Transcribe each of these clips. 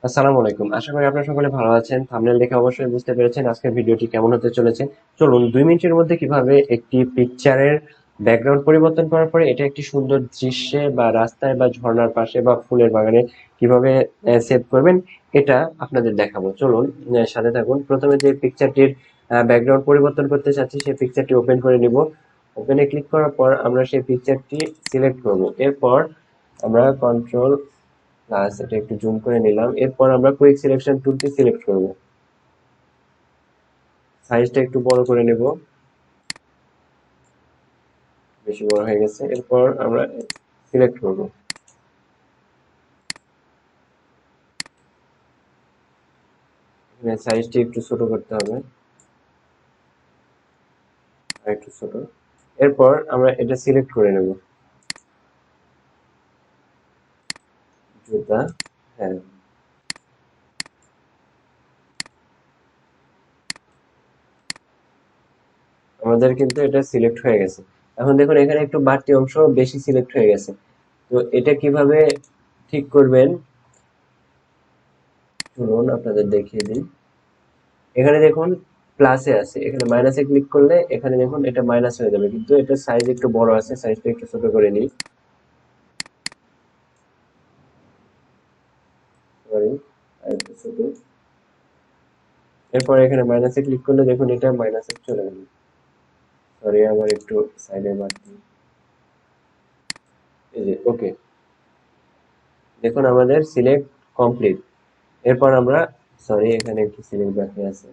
আসসালামু আলাইকুম। আশা করি আপনারা সকলে ভালো আছেন। থাম্বনেল দেখে অবশ্যই বুঝতে পেরেছেন আজকের ভিডিওটি কেমন হতে চলেছে। চলুন 2 মিনিটের মধ্যে কিভাবে একটি পিকচারের ব্যাকগ্রাউন্ড পরিবর্তন করার পরে এটা একটি সুন্দর দৃশ্যে বা রাস্তায় বা ঝর্ণার পাশে বা ফুলের বাগানে কিভাবে সেভ করবেন এটা আপনাদের দেখাবো। চলুন সাথে থাকুন। প্রথমে যে পিকচারটির ব্যাকগ্রাউন্ড পরিবর্তন করতে চাচ্ছি সেই পিকচারটি ওপেন করে নিব। ওপেনে ক্লিক করার পর আমরা সেই পিকচারটি সিলেক্ট করব। এরপর আমরা কন্ট্রোল প্লাস এটা একটু জুম করে নিলাম। এরপর আমরা কুইক সিলেকশন টুলটি সিলেক্ট করব। সাইজটা একটু বড় করে নেব, বেশি বড় হয়ে গেছে। এরপর আমরা সিলেক্ট করব, এখানে সাইজটি একটু ছোট করতে হবে, আর একটু ছোট। এরপর আমরা এটা সিলেক্ট করে নেব, জুতা। হ্যাঁ, আমাদের কিন্তু এটা সিলেক্ট হয়ে গেছে। এখন দেখুন এখানে একটু বাড়তি অংশ বেশি সিলেক্ট হয়ে গেছে। তো এটা কিভাবে ঠিক করবেন চলুন আপনাদের দেখিয়ে দিই। এখানে দেখুন প্লাসে আছে, এখানে মাইনাসে ক্লিক করলে এখানে দেখুন এটা মাইনাস হয়ে যাবে, কিন্তু এটা সাইজ একটু বড় আছে, সাইজটা একটু ছোট করে নিই। সরি, একটু ছোট। এরপর এখানে মাইনাসে ক্লিক করলে দেখুন এটা মাইনাসে চলে গেল। সরি, আবার একটু সাইডে বাড়তি। এই যে ওকে, দেখুন আমাদের সিলেক্ট কমপ্লিট। এরপর আমরা, সরি এখানে একটু সিলেক্ট বাকি আছে,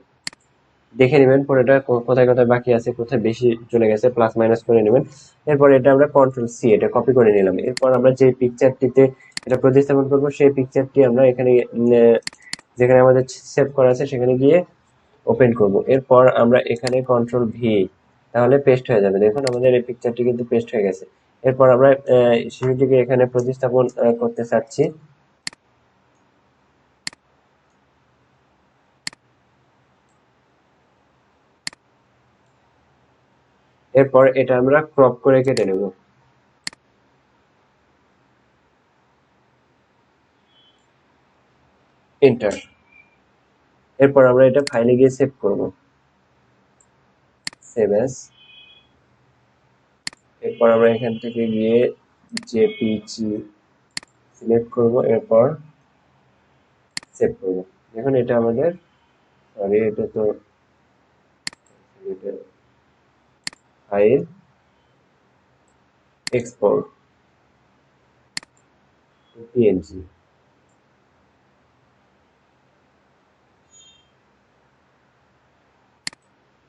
দেখে নেবেন পরেটা কোথায় কোথায় বাকি আছে, কোথায় বেশি চলে গেছে, প্লাস মাইনাস করে নেবেন। এরপর এটা আমরা কন্ট্রোল সি, এটা কপি করে নিলাম। এরপর আমরা যে পিকচারটিতে এটা প্রতিস্থাপন করব সেই পিকচারটি আমরা এখানে যেখানে আমাদের সেভ করা আছে সেখানে গিয়ে ওপেন করব। এরপর আমরা এখানে কন্ট্রোল ভি, তাহলে পেস্ট হয়ে যাবে। দেখুন আমাদের এই পিকচারটি কিন্তু পেস্ট হয়ে গেছে। এরপর আমরা শিশুটিকে এখানে প্রতিস্থাপন করতে চাচ্ছি। এরপর এটা আমরা ক্রপ করে কেটে নেব। এন্টার। এরপর আমরা এটা ফাইলে গিয়ে সেভ করব, সেভ অ্যাজ। এরপর আমরা এখান থেকে গিয়ে জেপিজি সিলেক্ট করব, এরপর সেভ করব। দেখুন এটা আমাদের, সরি এটা তো, এটা ফাইল এক্সপোর্ট পিএনজি।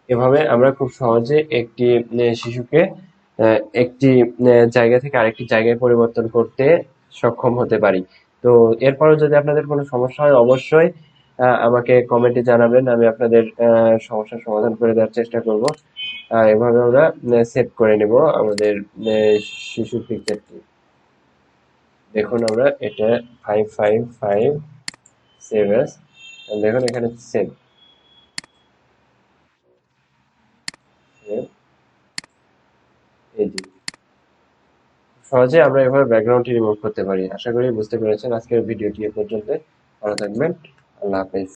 এভাবে আমরা খুব সহজে একটি শিশুকে একটি জায়গা থেকে আরেকটি জায়গায় পরিবর্তন করতে সক্ষম হতে পারি। তো এরপরও যদি আপনাদের কোনো সমস্যা হয় অবশ্যই আমাকে কমেন্টে জানাবেন, আমি আপনাদের সমস্যার সমাধান করে দেওয়ার চেষ্টা করব। এভাবে আমরা সেভ করে নেব আমাদের শিশুর পিকচারটি। দেখুন আমরা এটা 555 সেভ অ্যাজ, দেখুন এখানে সেভ, এই যে সহজে আমরা এভাবে ব্যাকগ্রাউন্ডটি রিমুভ করতে পারি। আশা করি বুঝতে পেরেছেন। আজকের ভিডিওটি এ পর্যন্ত। ভালো থাকবেন। আল্লাহ হাফেজ।